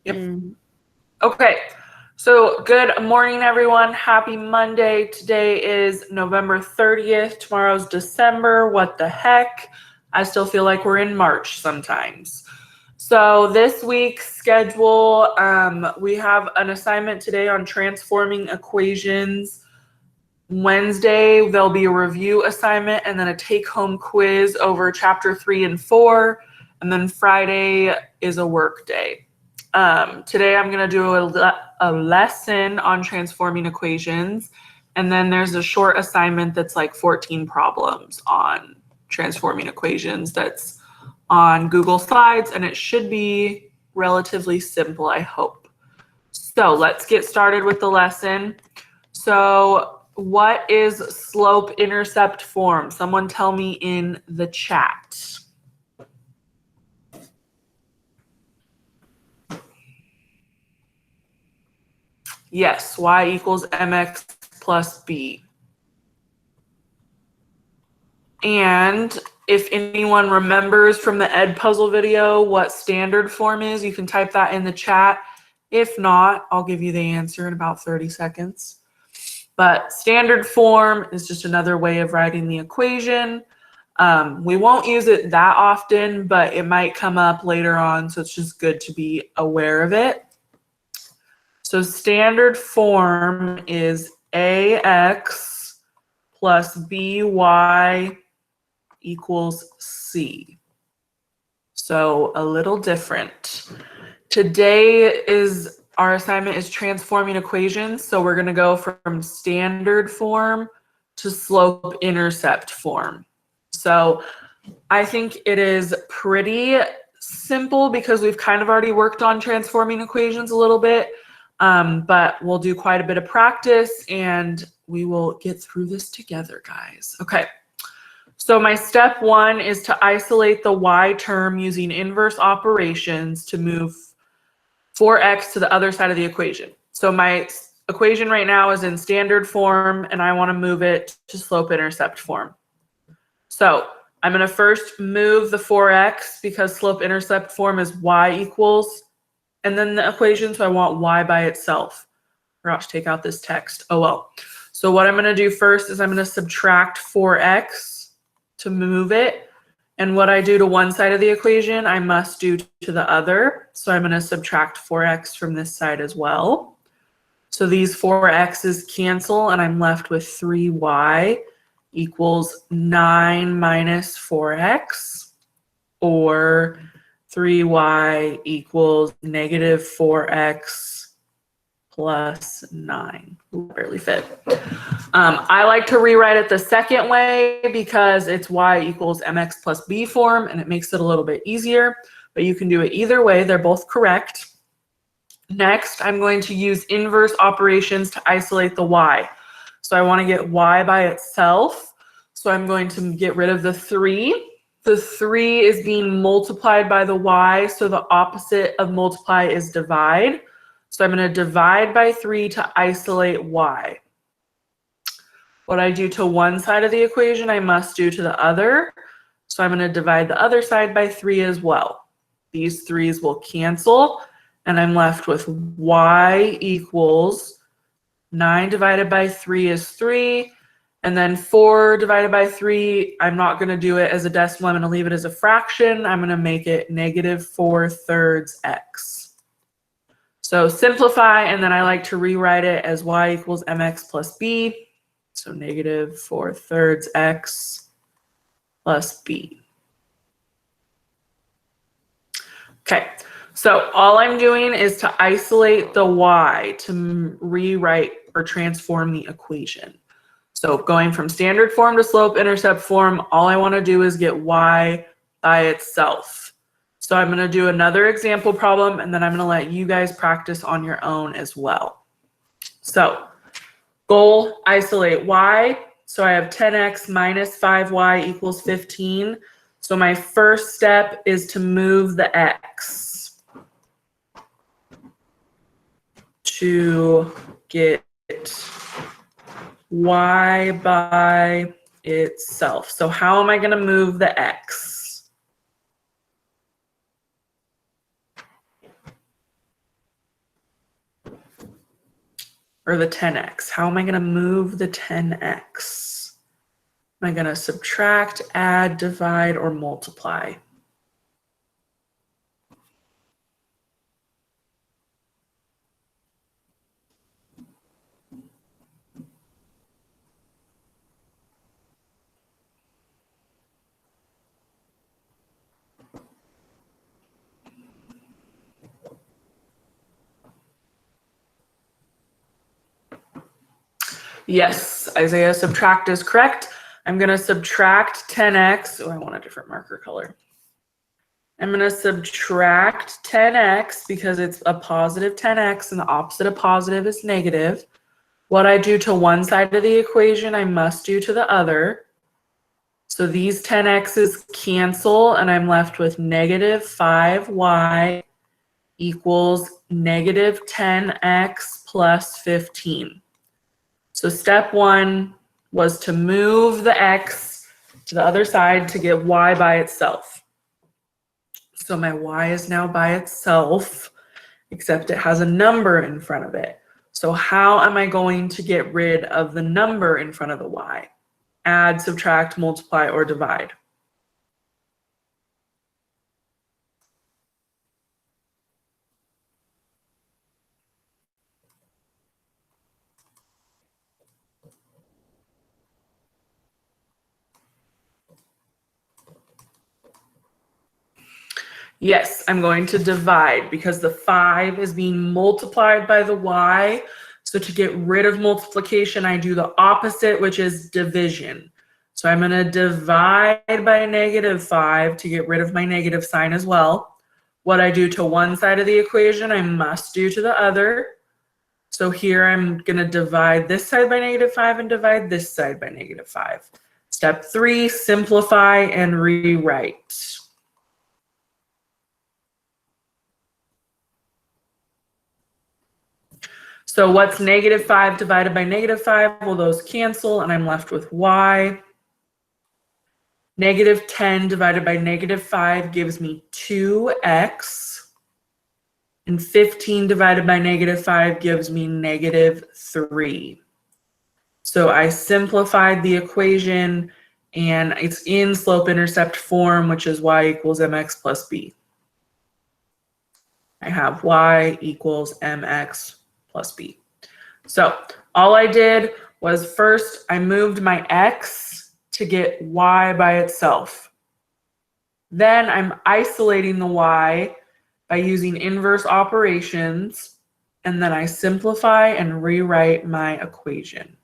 Yep. Okay. So good morning, everyone. Happy Monday. Today is November 30th. Tomorrow's December. What the heck? I still feel like we're in March sometimes. So this week's schedule, we have an assignment today on transforming equations. Wednesday, there'll be a review assignment and then a take-home quiz over chapter 3 and 4. And then Friday is a work day. Today I'm going to do a lesson on transforming equations. And then there's a short assignment that's like 14 problems on transforming equations that's on Google Slides. And it should be relatively simple, I hope. So let's get started with the lesson. So what is slope-intercept form? Someone tell me in the chat. Yes, y equals mx plus b. And if anyone remembers from the Ed Puzzle video what standard form is, you can type that in the chat. If not, I'll give you the answer in about 30 seconds. But standard form is just another way of writing the equation. We won't use it that often, but it might come up later on, so it's just good to be aware of it. So standard form is ax plus by equals c. So a little different. Today our assignment is transforming equations. So we're going to go from standard form to slope-intercept form. So I think it is pretty simple because we've kind of already worked on transforming equations a little bit, but we'll do quite a bit of practice and we will get through this together, guys. Okay. So my step 1 is to isolate the y term using inverse operations to move 4x to the other side of the equation. So my equation right now is in standard form and I want to move it to slope-intercept form. So I'm going to first move the 4x because slope-intercept form is y equals, and then the equation, so I want y by itself. Forgot to take out this text. Oh well. So what I'm going to do first is I'm going to subtract 4x to move it. And what I do to one side of the equation, I must do to the other. So I'm going to subtract 4x from this side as well. So these 4x's cancel, and I'm left with 3y equals 9 minus 4x, or 3y equals negative 4x plus 9. Barely fit. I like to rewrite it the second way because it's y equals mx plus b form and it makes it a little bit easier, but you can do it either way. They're both correct. Next, I'm going to use inverse operations to isolate the y. So I want to get y by itself. So I'm going to get rid of the 3. The 3 is being multiplied by the y, so the opposite of multiply is divide. So I'm going to divide by 3 to isolate y. What I do to one side of the equation, I must do to the other. So I'm going to divide the other side by 3 as well. These 3's will cancel, and I'm left with y equals 9 divided by 3 is 3. And then 4 divided by 3, I'm not going to do it as a decimal. I'm going to leave it as a fraction. I'm going to make it negative 4/3 x. So simplify, and then I like to rewrite it as y equals mx plus b. So negative 4/3 x plus b. Okay, so all I'm doing is to isolate the y to rewrite or transform the equation. So going from standard form to slope-intercept form, all I want to do is get y by itself. So I'm going to do another example problem, and then I'm going to let you guys practice on your own as well. So goal, isolate y. So I have 10x minus 5y equals 15. So my first step is to move the x to get y by itself. So how am I going to move the x? or the 10x. How am I going to move the 10x? Am I going to subtract, add, divide, or multiply? Yes, Isaiah, subtract is correct. I'm going to subtract 10x. Oh, I want a different marker color. I'm going to subtract 10x because it's a positive 10x and the opposite of positive is negative. What I do to one side of the equation, I must do to the other. So these 10x's cancel and I'm left with negative 5y equals negative 10x plus 15. So step one was to move the x to the other side to get y by itself. So my y is now by itself, except it has a number in front of it. So how am I going to get rid of the number in front of the y? Add, subtract, multiply, or divide? Yes, I'm going to divide because the 5 is being multiplied by the y. So to get rid of multiplication, I do the opposite, which is division. So I'm going to divide by negative 5 to get rid of my negative sign as well. What I do to one side of the equation, I must do to the other. So here I'm going to divide this side by negative 5 and divide this side by negative 5. Step 3, simplify and rewrite. So what's negative 5 divided by negative 5? Well, those cancel, and I'm left with y. Negative 10 divided by negative 5 gives me 2x. And 15 divided by negative 5 gives me negative 3. So I simplified the equation, and it's in slope-intercept form, which is y equals mx plus b. I have y equals mx plus b. So all I did was first I moved my x to get y by itself. Then I'm isolating the y by using inverse operations, and then I simplify and rewrite my equation.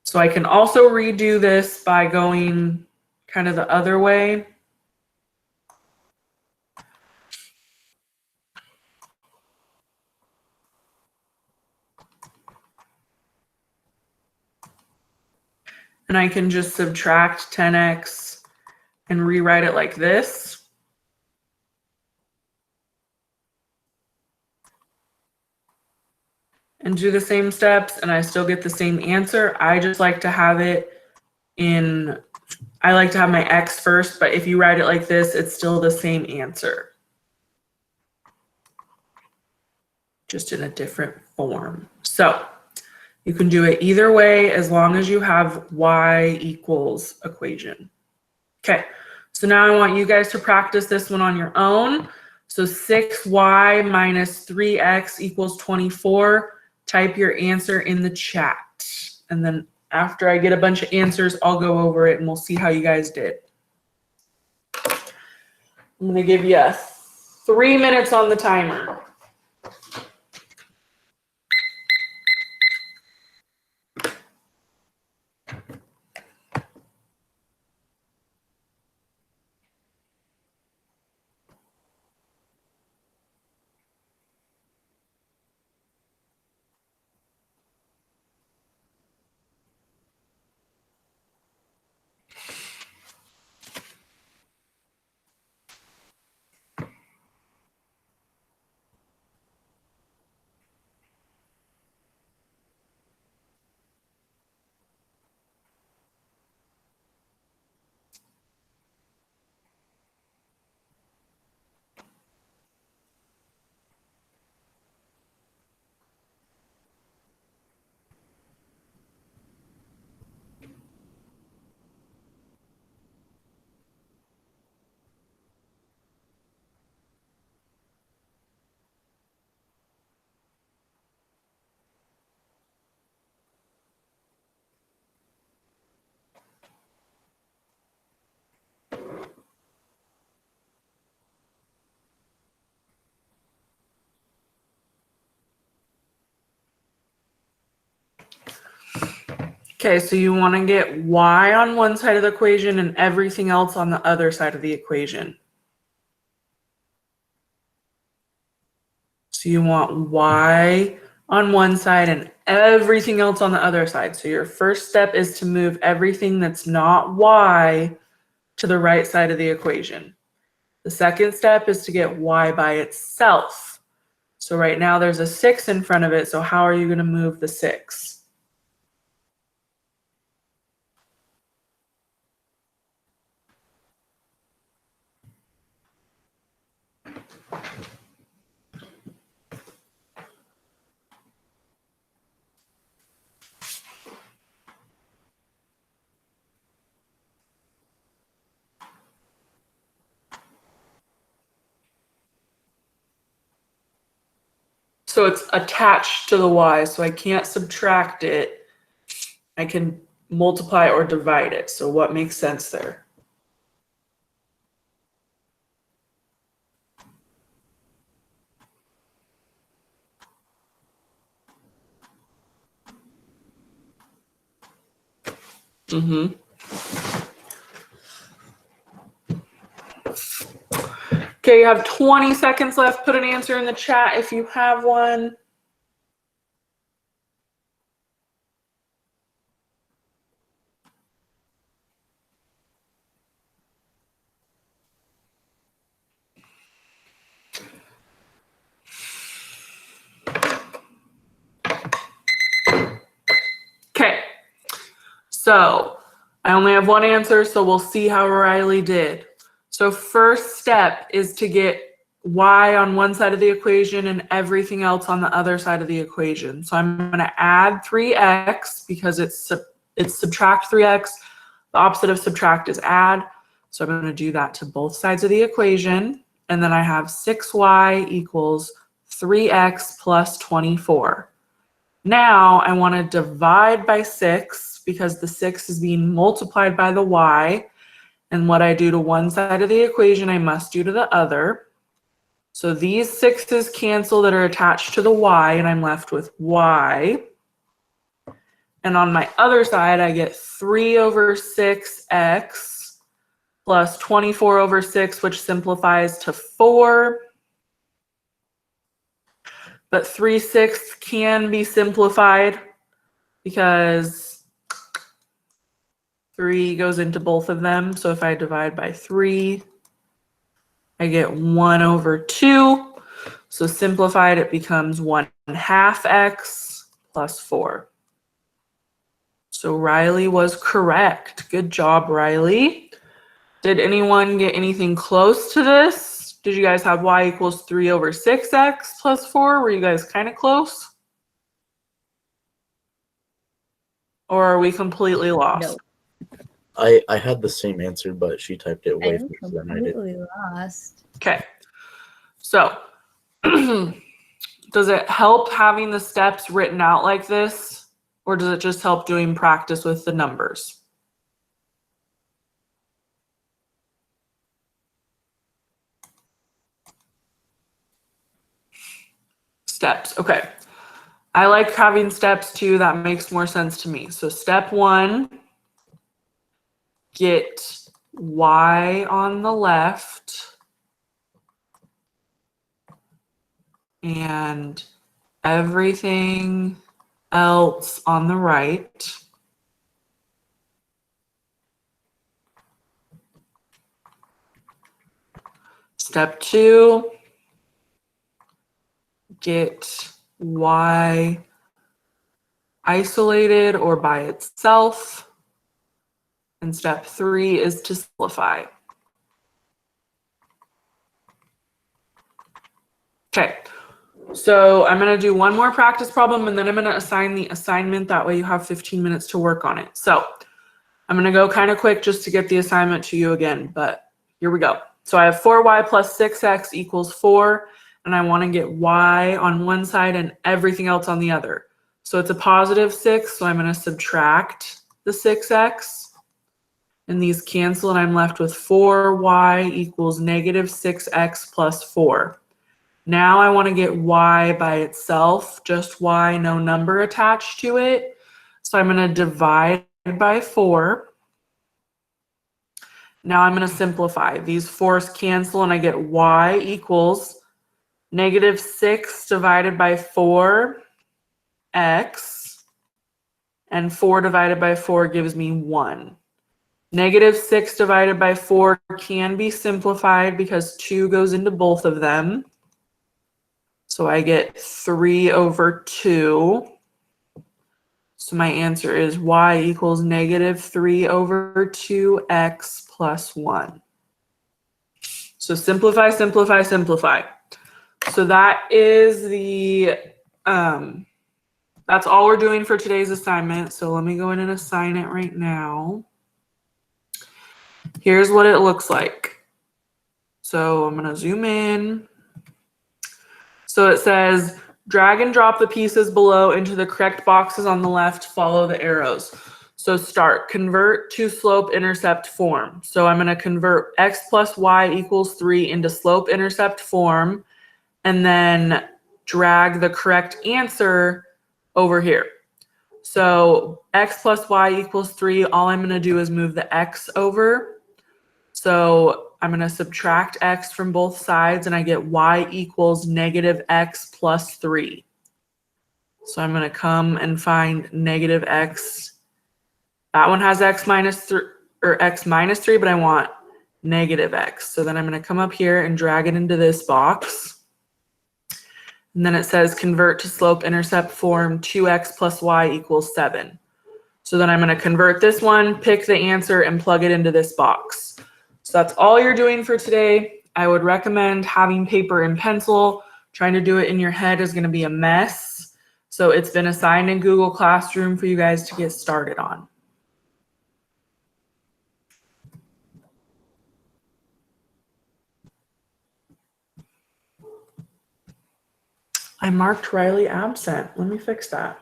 So I can also redo this by going kind of the other way. And I can just subtract 10x and rewrite it like this. And do the same steps, and I still get the same answer. I just like to have it in, I like to have my x first, but if you write it like this, it's still the same answer, just in a different form. So you can do it either way as long as you have y equals equation. Okay, so now I want you guys to practice this one on your own. So 6y minus 3x equals 24. Type your answer in the chat. And then after I get a bunch of answers, I'll go over it and we'll see how you guys did. I'm going to give you 3 minutes on the timer. Okay, so you want to get y on one side of the equation and everything else on the other side of the equation. So you want y on one side and everything else on the other side. So your first step is to move everything that's not y to the right side of the equation. The second step is to get y by itself. So right now there's a 6 in front of it, so how are you going to move the 6? So it's attached to the y, so I can't subtract it. I can multiply or divide it. So what makes sense there? Mm-hmm. Okay, you have 20 seconds left. Put an answer in the chat if you have one. Okay, so I only have one answer, so we'll see how Riley did. So first step is to get y on one side of the equation and everything else on the other side of the equation. So I'm going to add 3x because it's subtract 3x. The opposite of subtract is add. So I'm going to do that to both sides of the equation. And then I have 6y equals 3x plus 24. Now I want to divide by 6 because the 6 is being multiplied by the y. And what I do to one side of the equation, I must do to the other. So these 6's cancel that are attached to the y, and I'm left with y. And on my other side, I get 3 over 6x plus 24 over 6, which simplifies to 4. But 3/6 can be simplified because 3 goes into both of them. So if I divide by 3, I get 1 over 2. So simplified, it becomes 1/2 x plus 4. So Riley was correct. Good job, Riley. Did anyone get anything close to this? Did you guys have y equals 3 over 6x plus 4? Were you guys kind of close? Or are we completely lost? No. I had the same answer, but she typed it way faster than I did. Completely lost. Okay. So does it help having the steps written out like this? Or does it just help doing practice with the numbers? Steps, okay. I like having steps too, that makes more sense to me. So step 1, get y on the left and everything else on the right. Step 2, get y isolated or by itself. And step 3 is to simplify. Okay, so I'm going to do one more practice problem and then I'm going to assign the assignment. That way you have 15 minutes to work on it. So I'm going to go kind of quick just to get the assignment to you again, but here we go. So I have 4y plus 6x equals 4, and I want to get y on one side and everything else on the other. So it's a positive 6, so I'm going to subtract the 6x. And these cancel, and I'm left with 4y equals negative 6x plus 4. Now I want to get y by itself, just y, no number attached to it. So I'm going to divide by 4. Now I'm going to simplify. These 4's cancel and I get y equals -6 divided by 4x, and 4 divided by 4 gives me 1. -6 divided by 4 can be simplified because 2 goes into both of them. So I get 3 over 2. So my answer is y equals -3 over 2x plus 1. So simplify, simplify, simplify. So that is that's all we're doing for today's assignment. So let me go in and assign it right now. Here's what it looks like. So I'm going to zoom in. So it says, drag and drop the pieces below into the correct boxes on the left, follow the arrows. So start, convert to slope intercept form. So I'm going to convert x plus y equals 3 into slope intercept form, and then drag the correct answer over here. So x plus y equals 3, all I'm going to do is move the x over. So I'm going to subtract x from both sides and I get y equals -x plus 3. So I'm going to come and find -x. That one has x minus 3 or x minus 3, but I want -x. So then I'm going to come up here and drag it into this box. And then it says convert to slope intercept form 2x plus y equals 7. So then I'm going to convert this one, pick the answer, and plug it into this box. So that's all you're doing for today. I would recommend having paper and pencil. Trying to do it in your head is going to be a mess. So it's been assigned in Google Classroom for you guys to get started on. I marked Riley absent. Let me fix that.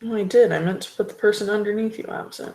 Oh, I did. I meant to put the person underneath you absent.